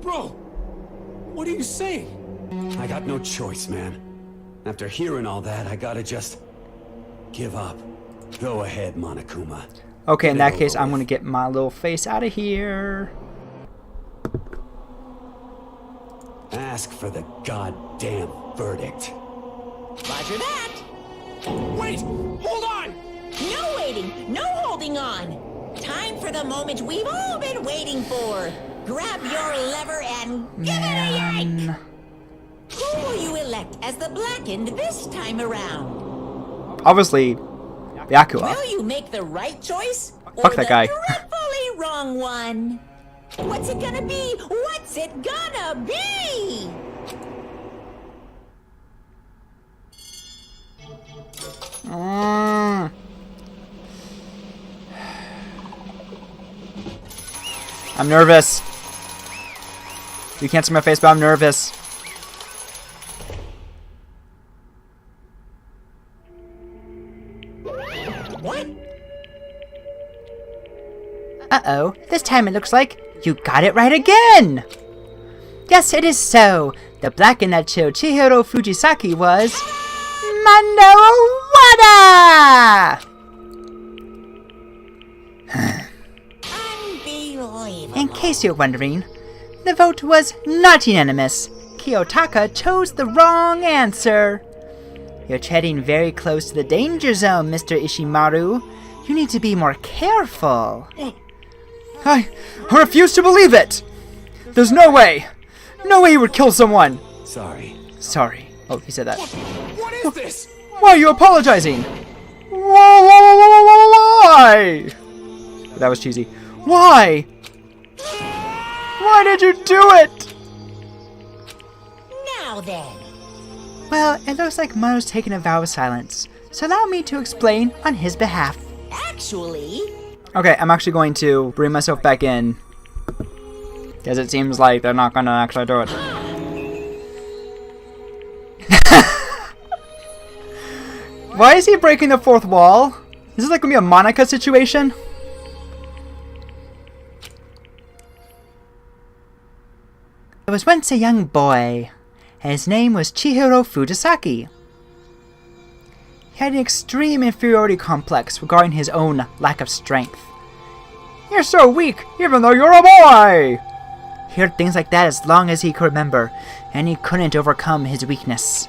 Bro, what are you saying? I got no choice, man. After hearing all that, I gotta just give up. Go ahead, Monokuma. Okay, in that case, I'm gonna get my little face out of here. Ask for the goddamn verdict. Roger that. Wait! Hold on! No waiting, no holding on. Time for the moment we've all been waiting for. Grab your lever and give it a yank! Who will you elect as the Blackened this time around? Obviously, Byakuya. Will you make the right choice? Fuck or that guy. the dreadfully wrong one? What's it gonna be? What's it gonna be? I'm nervous. You can't see my face, but I'm nervous. What? Uh-oh, this time it looks like you got it right again! Yes, it is so. The Blackened that killed Chihiro Fujisaki was... Manowada! Unbelievable. In case you're wondering, the vote was not unanimous. Kiyotaka chose the wrong answer. You're treading very close to the danger zone, Mr. Ishimaru. You need to be more careful. I refuse to believe it! There's no way! No way he would kill someone! Sorry. Sorry. Oh, he said that. What is this? Why are you apologizing? Why? That was cheesy. Why? Why did you do it? Now then. Well, it looks like Maru's taken a vow of silence, so allow me to explain on his behalf. Actually... Okay, I'm actually going to bring myself back in. Because it seems like they're not gonna actually do it. Why is he breaking the fourth wall? Is this like gonna be a Monica situation? There was once a young boy. His name was Chihiro Fujisaki. He had an extreme inferiority complex regarding his own lack of strength. You're so weak, even though you're a boy! He heard things like that as long as he could remember, and he couldn't overcome his weakness.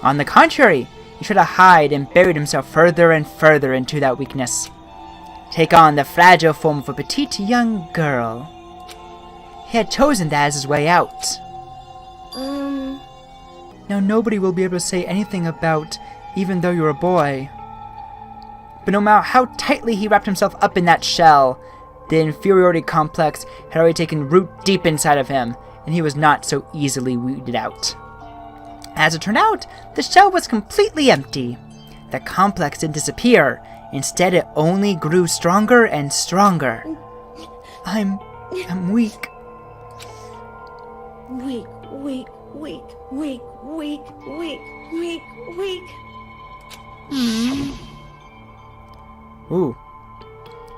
On the contrary, he tried to hide and buried himself further and further into that weakness. Take on the fragile form of a petite young girl. He had chosen that as his way out. Now nobody will be able to say anything about even though you're a boy. But no matter how tightly he wrapped himself up in that shell, the inferiority complex had already taken root deep inside of him, and he was not so easily weeded out. As it turned out, the shell was completely empty. The complex didn't disappear. Instead, it only grew stronger and stronger. I'm weak. Weak, weak, weak, weak, weak, weak, weak, weak. Ooh.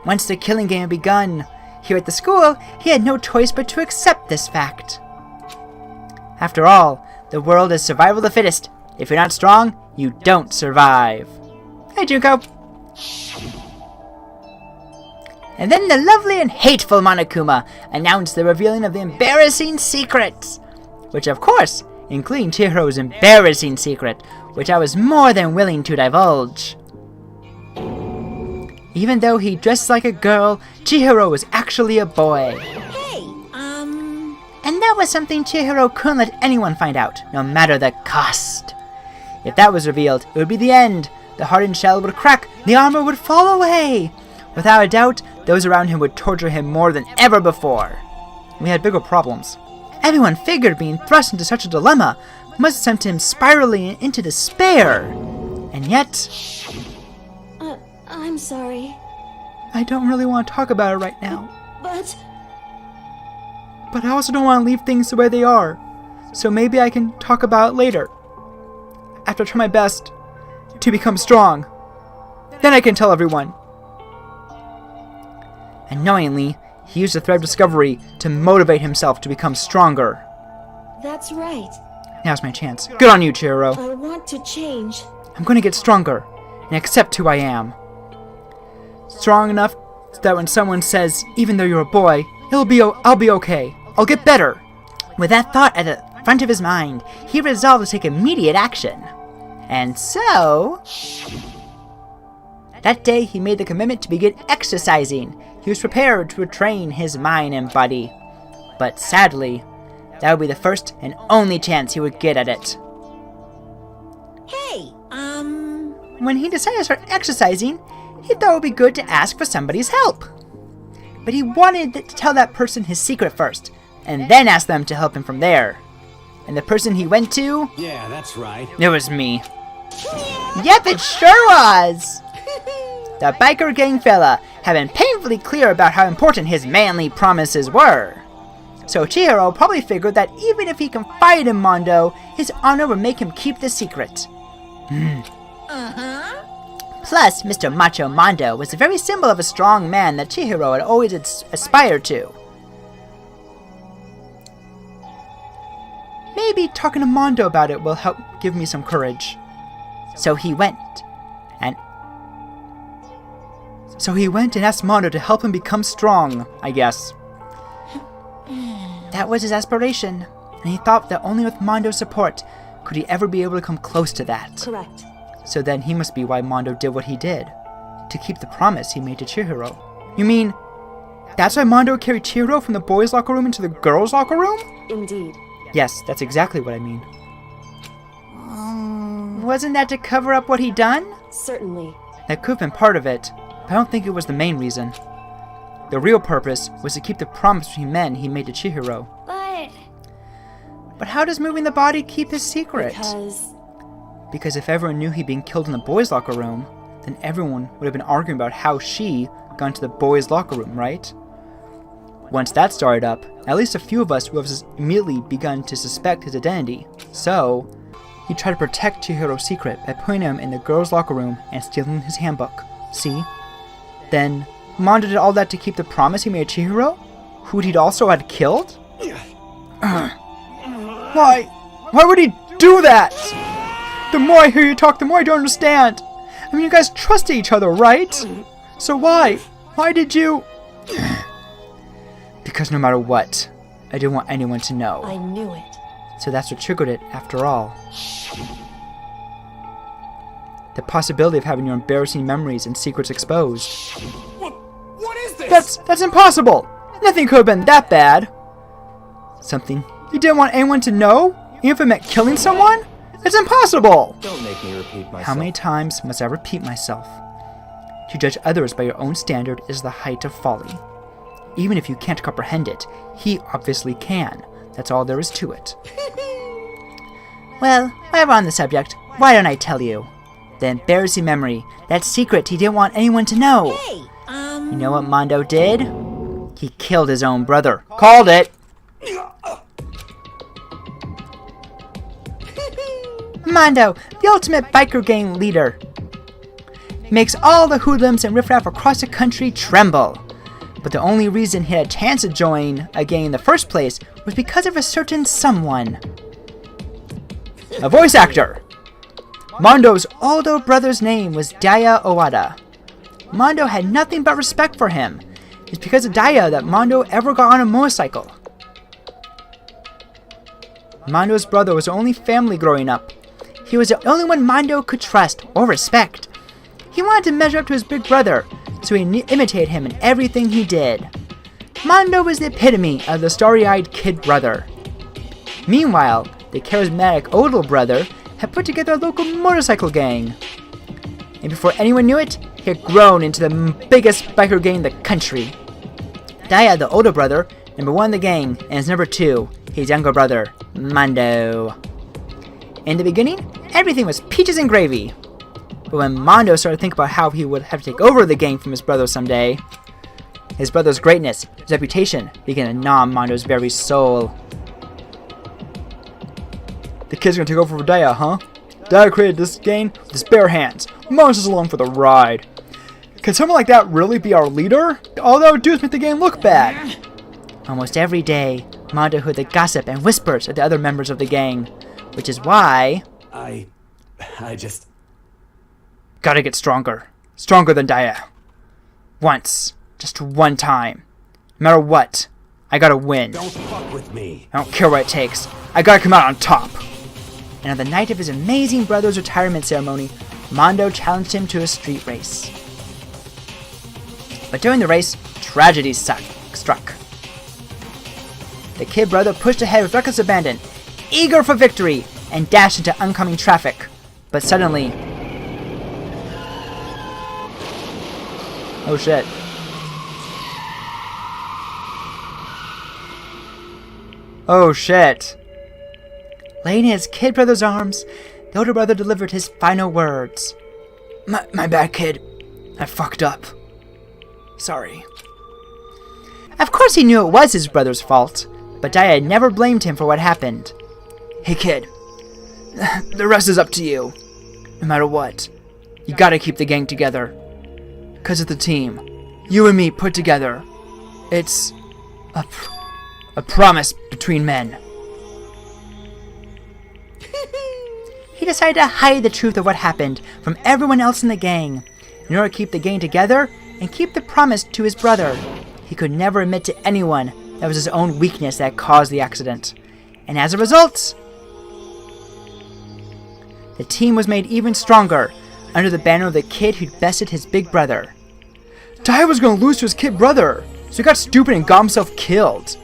Once the killing game had begun, here at the school, he had no choice but to accept this fact. After all, the world is survival of the fittest. If you're not strong, you don't survive. Hey, Junko. And then the lovely and hateful Monokuma announced the revealing of the embarrassing secrets. Which, of course, including Chihiro's embarrassing secret, which I was more than willing to divulge. Even though he dressed like a girl, Chihiro was actually a boy. Hey, And that was something Chihiro couldn't let anyone find out, no matter the cost. If that was revealed, it would be the end. The hardened shell would crack, the armor would fall away. Without a doubt, those around him would torture him more than ever before. We had bigger problems. Everyone figured being thrust into such a dilemma must have sent him spiraling into despair. And yet... I'm sorry. I don't really want to talk about it right now. But I also don't want to leave things the way they are. So maybe I can talk about it later. After I try my best to become strong. Then I can tell everyone. Annoyingly, He used the thread of discovery to motivate himself to become stronger. That's right. Now's my chance. Good on you, Chihiro. I want to change. I'm gonna get stronger and accept who I am. Strong enough that when someone says, even though you're a boy, I'll be okay. I'll get better. With that thought at the front of his mind, he resolved to take immediate action. And so, that day he made the commitment to begin exercising. He was prepared to train his mind and body. But sadly, that would be the first and only chance he would get at it. Hey, When he decided to start exercising, he thought it would be good to ask for somebody's help. But he wanted to tell that person his secret first, and then ask them to help him from there. And the person he went to, Yeah, that's right. it was me. Yep, it sure was! The biker gang fella had been painfully clear about how important his manly promises were. So Chihiro probably figured that even if he confided in Mondo, his honor would make him keep the secret. Plus, Mr. Macho Mondo was the very symbol of a strong man that Chihiro had always aspired to. Maybe talking to Mondo about it will help give me some courage. So he went and asked Mondo to help him become strong, I guess. That was his aspiration, and he thought that only with Mondo's support could he ever be able to come close to that. Correct. So then he must be why Mondo did what he did, to keep the promise he made to Chihiro. You mean, that's why Mondo carried Chihiro from the boys' locker room into the girls' locker room? Indeed. Yes, that's exactly what I mean. Wasn't that to cover up what he'd done? Certainly. That could have been part of it, but I don't think it was the main reason. The real purpose was to keep the promise between men he made to Chihiro. But how does moving the body keep his secret? Because if everyone knew he'd been killed in the boys' locker room, then everyone would have been arguing about how she got into the boys' locker room, right? Once that started up, at least a few of us would have immediately begun to suspect his identity. So, he tried to protect Chihiro's secret by putting him in the girls' locker room and stealing his handbook. See? Then, Mondo did all that to keep the promise he made to Chihiro, who he'd also had killed? Why? Why would he do that? The more I hear you talk, the more I don't understand. I mean, you guys trusted each other, right? So why? Why did you... Because no matter what, I didn't want anyone to know. I knew it. So that's what triggered it, after all. The possibility of having your embarrassing memories and secrets exposed. What is this? That's impossible! Nothing could have been that bad! Something you didn't want anyone to know? Even if it meant killing someone? It's impossible! Don't make me repeat myself. How many times must I repeat myself? To judge others by your own standard is the height of folly. Even if you can't comprehend it, he obviously can. That's all there is to it. Well, while we're on the subject, why don't I tell you? The embarrassing memory, that secret he didn't want anyone to know. hey, You know what Mondo did? He killed his own brother. Called it! Mondo, the ultimate biker gang leader, makes all the hoodlums and riffraff across the country tremble. But the only reason he had a chance to join a gang in the first place was because of a certain someone. A voice actor! Mondo's older brother's name was Daya Owada. Mondo had nothing but respect for him. It's because of Daya that Mondo ever got on a motorcycle. Mondo's brother was the only family growing up. He was the only one Mondo could trust or respect. He wanted to measure up to his big brother, so he imitated him in everything he did. Mondo was the epitome of the starry-eyed kid brother. Meanwhile, the charismatic older brother had put together a local motorcycle gang. And before anyone knew it, he had grown into the biggest biker gang in the country. Daya, the older brother, number 1 in the gang, and his number 2, his younger brother, Mondo. In the beginning, everything was peaches and gravy. But when Mondo started to think about how he would have to take over the gang from his brother someday, his brother's greatness, his reputation, began to gnaw Mondo's very soul. The kid's gonna take over for Daya, huh? Daya created this gang with his bare hands. Mondo's just along for the ride. Can someone like that really be our leader? All that would do is make the game look bad. Almost every day, Mondo heard the gossip and whispers of the other members of the gang, which is why... I just... Gotta get stronger. Stronger than Daya. Once. Just one time. No matter what, I gotta win. Don't fuck with me. I don't care what it takes. I gotta come out on top. And on the night of his amazing brother's retirement ceremony, Mondo challenged him to a street race. But during the race, tragedy struck. The kid brother pushed ahead with reckless abandon, eager for victory, and dashed into oncoming traffic. But suddenly... Oh shit. Oh shit. Laying in his kid brother's arms, the older brother delivered his final words. My bad, kid. I fucked up. Sorry. Of course he knew it was his brother's fault, but Daya had never blamed him for what happened. Hey kid. The rest is up to you. No matter what. You gotta keep the gang together. 'Cause it's the team. You and me put together. It's... a promise between men. He decided to hide the truth of what happened from everyone else in the gang, in order to keep the gang together and keep the promise to his brother. He could never admit to anyone that it was his own weakness that caused the accident. And as a result, the team was made even stronger under the banner of the kid who'd bested his big brother. Daya was gonna lose to his kid brother, so he got stupid and got himself killed.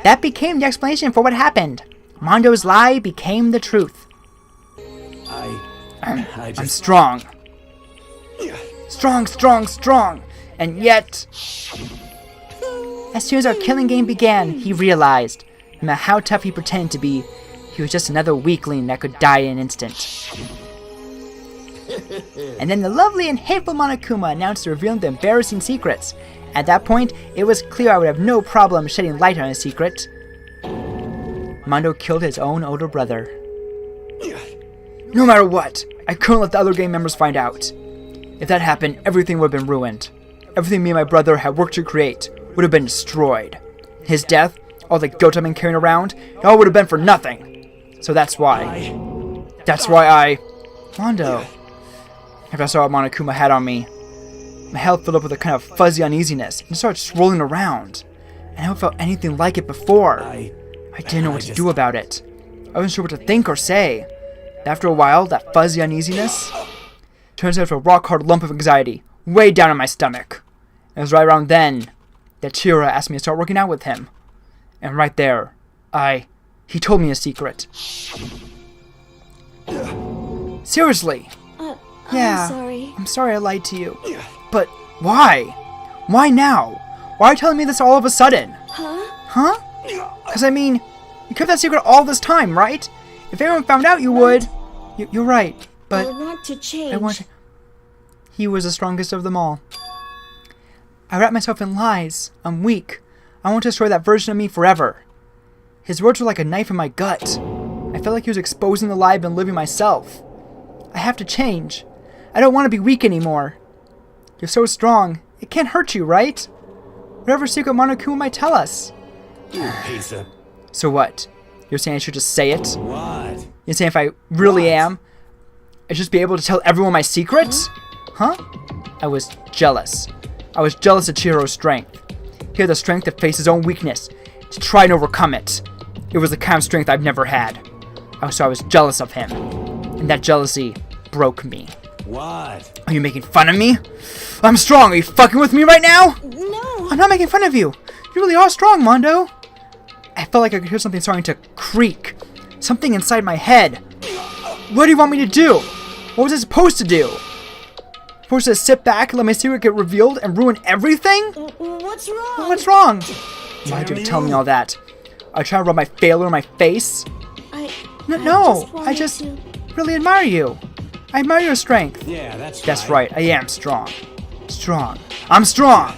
That became the explanation for what happened. Mondo's lie became the truth. I'm strong. Strong. And yet... As soon as our killing game began, he realized, no matter how tough he pretended to be, he was just another weakling that could die in an instant. And then the lovely and hateful Monokuma announced revealing the embarrassing secrets. At that point, it was clear I would have no problem shedding light on his secret. Mondo killed his own older brother. No matter what, I couldn't let the other gang members find out. If that happened, everything would have been ruined. Everything me and my brother had worked to create would have been destroyed. His death, all the guilt I've been carrying around, it all would have been for nothing. So that's why I... Mondo. After I saw what Monokuma had on me, my head filled up with a kind of fuzzy uneasiness and started swirling around. I never felt anything like it before. I didn't know what to do about it. I wasn't sure what to think or say. After a while, that fuzzy uneasiness turns into a rock-hard lump of anxiety way down in my stomach. It was right around then that Chira asked me to start working out with him. And right there, he told me a secret. Seriously. Yeah, I'm sorry. I'm sorry I lied to you. But why? Why now? Why are you telling me this all of a sudden? Huh? Because I mean, you kept that secret all this time, right? If everyone found out, you would. You're right, but I want to change. I want to... He was the strongest of them all. I wrap myself in lies. I'm weak. I want to destroy that version of me forever. His words were like a knife in my gut. I felt like he was exposing the lie I've been living myself. I have to change. I don't want to be weak anymore. You're so strong. It can't hurt you, right? Whatever secret Monokuma might tell us. You piece of... So what? You're saying I should just say it? What? You're saying if I really am, I should just be able to tell everyone my secrets? Huh? I was jealous. I was jealous of Chihiro's strength. He had the strength to face his own weakness, to try and overcome it. It was the kind of strength I've never had. So I was jealous of him. And that jealousy broke me. What? Are you making fun of me? I'm strong. Are you fucking with me right now? No. I'm not making fun of you. You really are strong, Mondo. I felt like I could hear something starting to creak. Something inside my head. What do you want me to do? What was I supposed to do? Supposed to sit back and let my secret get revealed and ruin everything? What's wrong? What's wrong? Why'd you tell me all that? I try to rub my failure in my face? I just really admire you. I admire your strength. Yeah, that's right. I am strong. I'm strong.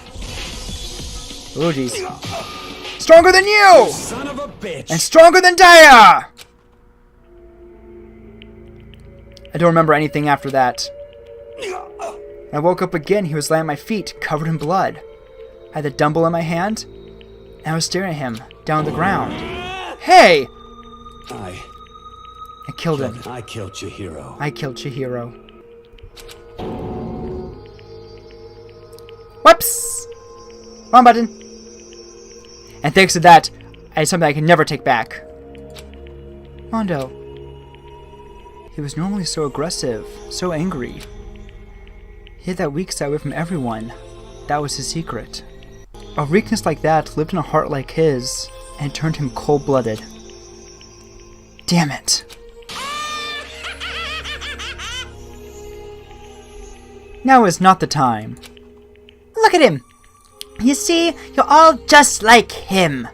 Oh, jeez. Stronger than you! Son of a bitch! And stronger than Daya! I don't remember anything after that. When I woke up again, he was laying at my feet, covered in blood. I had the dumbbell in my hand, and I was staring at him, down on the ground. Hey! I killed him. I killed Chihiro. I killed Chihiro. Whoops! Wrong button. And thanks to that, I had something I can never take back. Mondo. He was normally so aggressive, so angry. He had that weak side away from everyone. That was his secret. A weakness like that lived in a heart like his, and turned him cold-blooded. Damn it. Now is not the time. Look at him! You see, you're all just like him.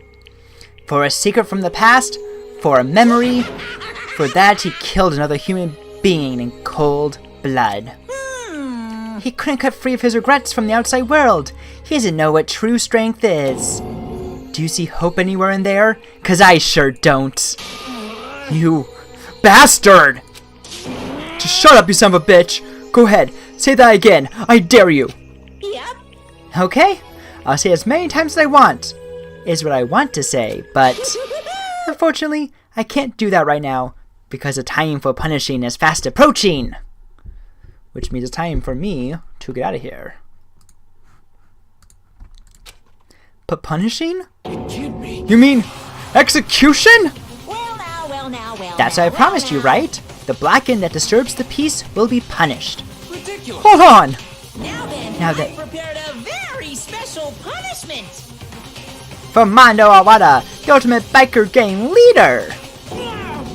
For a secret from the past, for a memory, for that he killed another human being in cold blood. He couldn't cut free of his regrets from the outside world. He doesn't know what true strength is. Do you see hope anywhere in there? 'Cause I sure don't. You bastard! Just shut up, you son of a bitch! Go ahead, say that again. I dare you. Yep. Okay, I'll say as many times as I want. Is what I want to say, but unfortunately, I can't do that right now because the time for punishing is fast approaching. Which means it's time for me to get out of here. But punishing? You mean execution? That's what I promised you, right? The Blacken that disturbs the peace will be punished. Ridiculous. Hold on! Now then, I prepared a very special punishment. For Mondo Awada, the ultimate biker gang leader!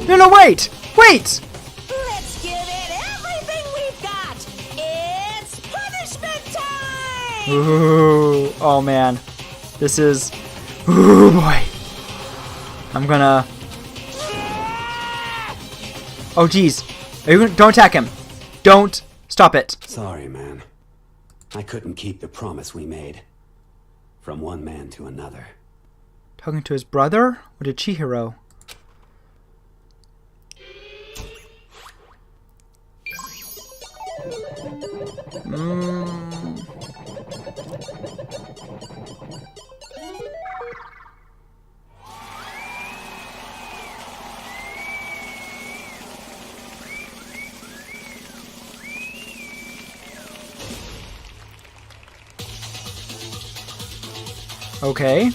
No, wait! Wait! Let's give it everything we've got. It's punishment time! Ooh, oh man. This is... Ooh boy. I'm gonna... Oh geez. Don't attack him. Don't stop it. Sorry, man. I couldn't keep the promise we made. From one man to another. Talking to his brother or to Chihiro? Okay.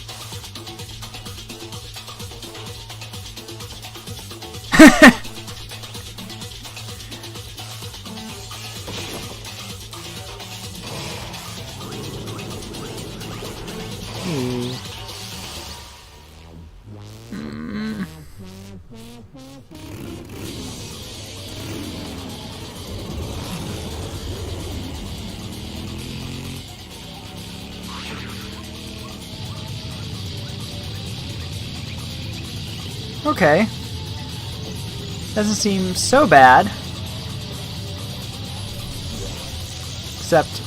Okay. Doesn't seem so bad. Except...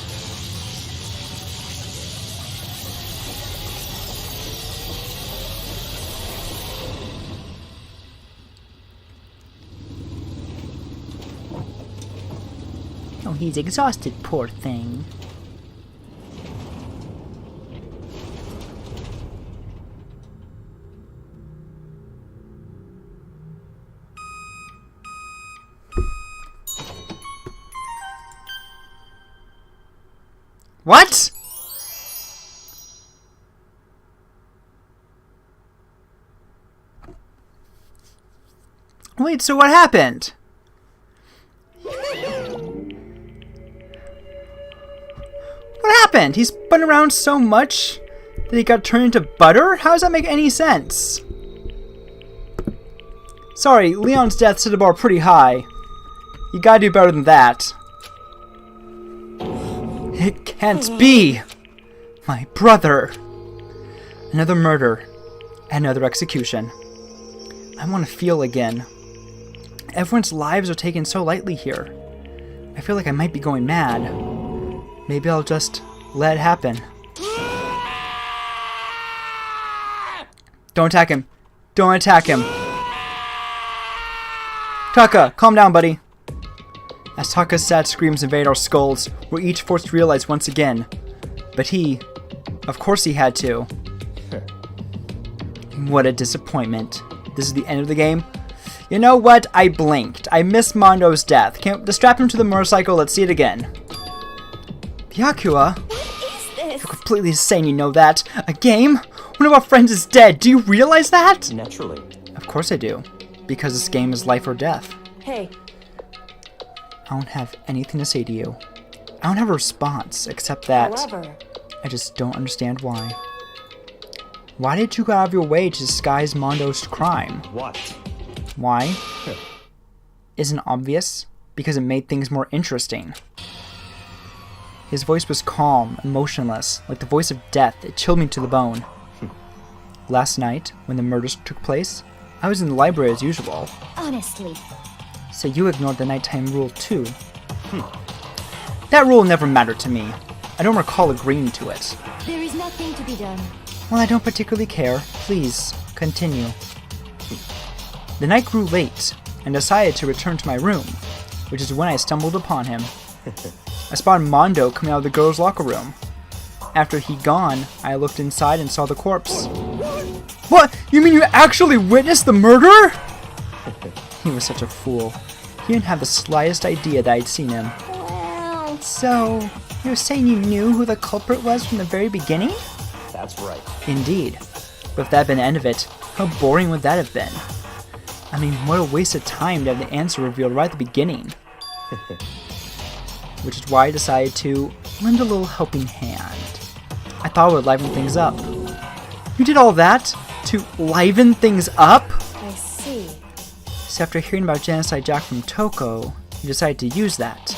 oh, he's exhausted, poor thing. What? Wait, so what happened? What happened? He spun around so much that he got turned into butter? How does that make any sense? Sorry, Leon's death set the bar pretty high. You gotta do better than that. It can't be! My brother! Another murder. Another execution. I want to feel again. Everyone's lives are taken so lightly here. I feel like I might be going mad. Maybe I'll just let it happen. Don't attack him. Don't attack him. Taka, calm down, buddy. as Taka's sad screams invade our skulls, we're each forced to realize once again. But he... Of course he had to. What a disappointment. This is the end of the game? You know what? I blinked. I missed Mondo's death. Can't strap him to the motorcycle. Let's see it again. Byakuya? What is this? You're completely insane, you know that. A game? One of our friends is dead. Do you realize that? Naturally. Of course I do. Because this game is life or death. Hey, I don't have anything to say to you. I don't have a response, except that however, I just don't understand why. Why did you go out of your way to disguise Mondo's crime? What? Why? Isn't obvious? Because it made things more interesting. His voice was calm and motionless, like the voice of death. It chilled me to the bone. Last night, when the murders took place, I was in the library as usual. honestly, So you ignored the nighttime rule too. That rule never mattered to me. I don't recall agreeing to it. there is nothing to be done. Well, I don't particularly care. Please, continue. The night grew late, and decided to return to my room, which is when I stumbled upon him. I spotted Mondo coming out of the girls' locker room. After he'd gone, I looked inside and saw the corpse. What? You mean you actually witnessed the murder? He was such a fool. He didn't have the slightest idea that I'd seen him. Well, So, you're saying you knew who the culprit was from the very beginning? That's right. Indeed. But if that had been the end of it, how boring would that have been? I mean, what a waste of time to have the answer revealed right at the beginning. Which is why I decided to lend a little helping hand. I thought it would liven things up. You did all that to liven things up? I see. So after hearing about Genocide Jack from Toko, you decided to use that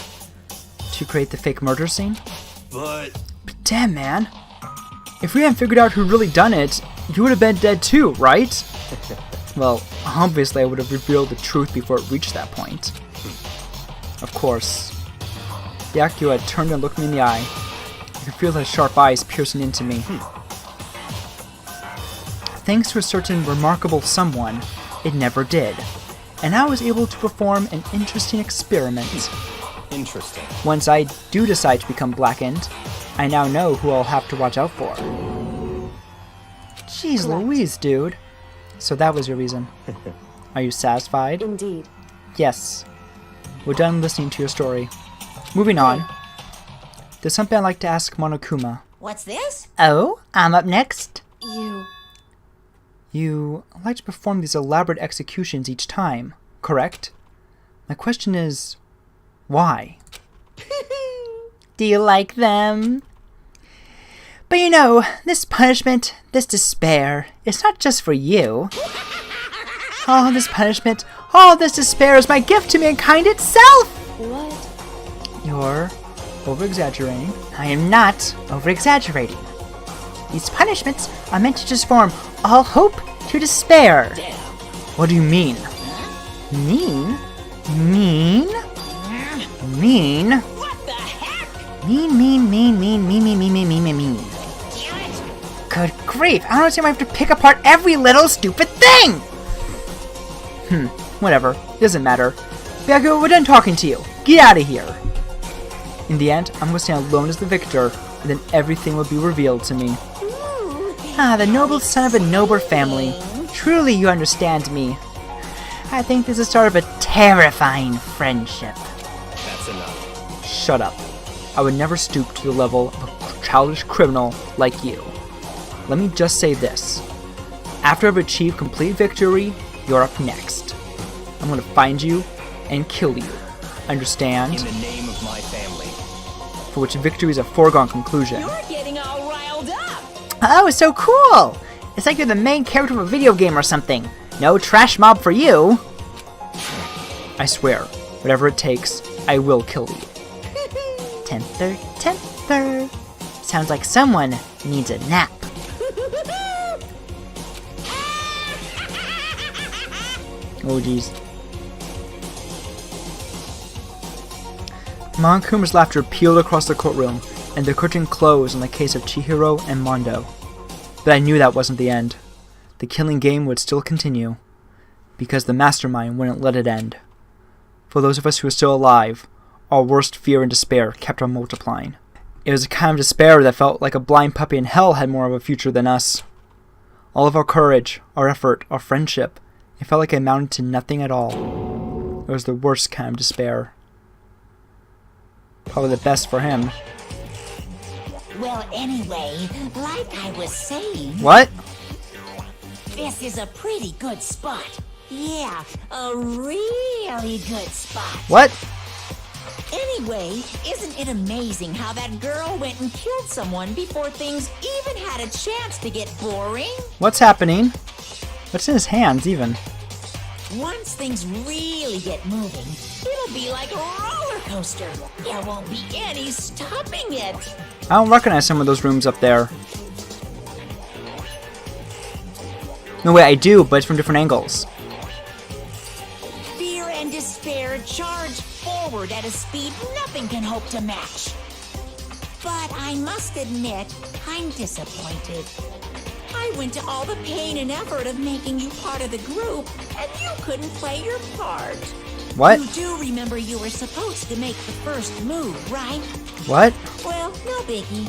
to create the fake murder scene? But But damn, man. If we hadn't figured out who really done it, you would have been dead too, right? Well, obviously I would have revealed the truth before it reached that point. Of course. Byakuya had turned and looked me in the eye. I could feel his sharp eyes piercing into me. Thanks to a certain remarkable someone, it never did. And I was able to perform an interesting experiment. Interesting. Once I do decide to become blackened, I now know who I'll have to watch out for. Jeez Correct. Louise, dude. So that was your reason. Are you satisfied? Indeed. Yes. We're done listening to your story. Moving on. There's something I'd like to ask Monokuma. What's this? Oh, I'm up next. You You like to perform these elaborate executions each time, correct? My question is, why? Do you like them? But you know, this punishment, this despair, it's not just for you. All this punishment, all this despair is my gift to mankind itself! what? You're over-exaggerating. I am not over-exaggerating. These punishments are meant to transform all hope to despair. What do you mean? Mean? Mean? Mean? What the heck? Mean. Damn it! Good grief, I don't understand why I have to pick apart every little stupid thing! Whatever, doesn't matter. Byakuya, we're done talking to you. Get out of here! In the end, I'm gonna stand alone as the victor, and then everything will be revealed to me. Ah, the noble son of a noble family. Truly you understand me. I think this is sort of a terrifying friendship. That's enough. Shut up. I would never stoop to the level of a childish criminal like you. Let me just say this. After I've achieved complete victory, you're up next. I'm gonna find you and kill you. Understand? In the name of my family. For which victory is a foregone conclusion. You're getting all riled up. Oh, it's so cool! It's like you're the main character of a video game or something. No trash mob for you! I swear, whatever it takes, I will kill you. Temper. Sounds like someone needs a nap. Oh jeez. Monokuma's laughter pealed across the courtroom, and the curtain closed on the case of Chihiro and Mondo. But I knew that wasn't the end. The killing game would still continue, because the mastermind wouldn't let it end. For those of us who are still alive, our worst fear and despair kept on multiplying. It was a kind of despair that felt like a blind puppy in hell had more of a future than us. All of our courage, our effort, our friendship, it felt like it amounted to nothing at all. It was the worst kind of despair. Probably the best for him. Well, anyway, like I was saying... What? This is a pretty good spot. Yeah, a really good spot. What? Anyway, isn't it amazing how that girl went and killed someone before things even had a chance to get boring? What's happening? What's in his hands, even? Once things really get moving, it'll be like a roller coaster. There won't be any stopping it. I don't recognize some of those rooms up there. No, wait, I do, but it's from different angles. Fear and despair charge forward at a speed nothing can hope to match. But I must admit, I'm disappointed. I went to all the pain and effort of making you part of the group, and you couldn't play your part. What? You do remember you were supposed to make the first move, right? What? Well, no biggie.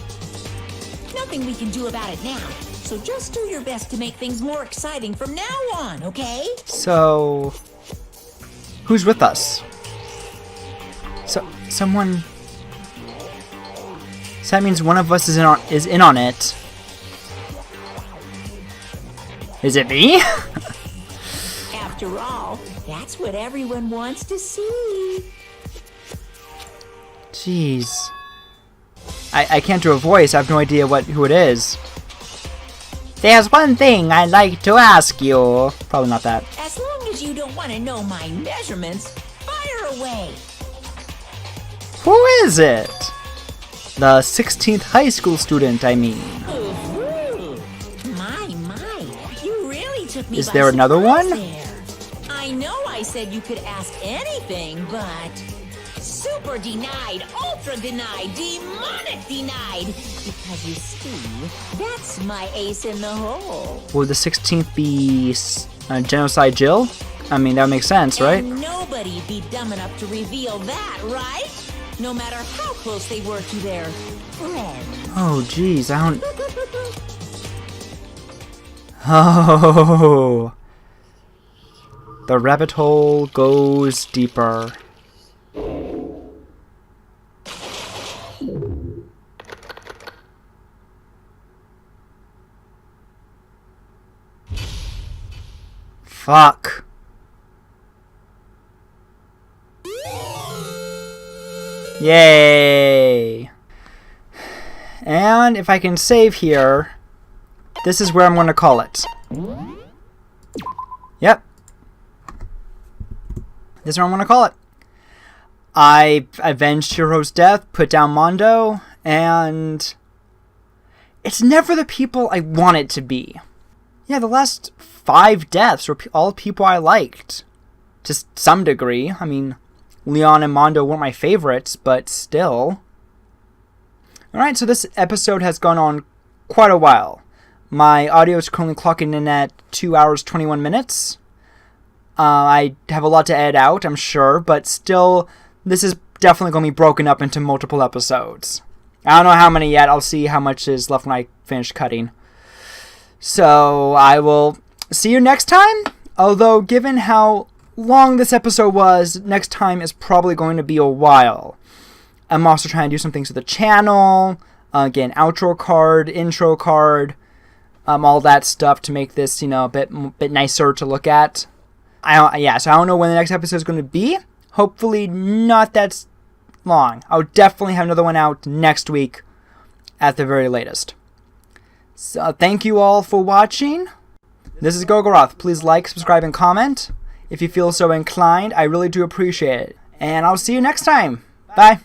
Nothing we can do about it now. So just do your best to make things more exciting from now on, okay? So... who's with us? Someone... So that means one of us is in on it. Is it me? After all, that's what everyone wants to see. Jeez. I can't do a voice. I have no idea who it is. There's one thing I'd like to ask you. Probably not that. As long as you don't want to know my measurements, fire away. Who is it? The 16th high school student, I mean. Ooh, my, you really took me Is by there another surprise one? there. I know I said you could ask anything, but super denied, ultra denied, demonic denied. Because you see, that's my ace in the hole. Would the 16th be Genocide Jill? I mean, that makes sense, right? And nobody'd be dumb enough to reveal that, right? No matter how close they were to their friends. Oh, jeez, I don't... Oh... The rabbit hole goes deeper. Fuck. Yay! And if I can save here, this is where I'm going to call it. Yep. This is where I'm going to call it. I avenged Hiro's death, put down Mondo, and it's never the people I want it to be. Yeah, the last 5 deaths were all people I liked. To some degree. I mean, Leon and Mondo weren't my favorites, but still. Alright, so this episode has gone on quite a while. My audio is currently clocking in at 2 hours, 21 minutes. I have a lot to edit out, I'm sure, but still, this is definitely going to be broken up into multiple episodes. I don't know how many yet. I'll see how much is left when I finish cutting. So, I will see you next time. Although, given how long this episode was, next time is probably going to be a while. I'm also trying to do some things with the channel. Again, outro card, intro card, all that stuff to make this, a bit nicer to look at. So I don't know when the next episode is going to be. Hopefully not that long. I'll definitely have another one out next week at the very latest. So thank you all for watching. This is Gogoroth. Please like, subscribe, and comment if you feel so inclined. I really do appreciate it. And I'll see you next time. Bye.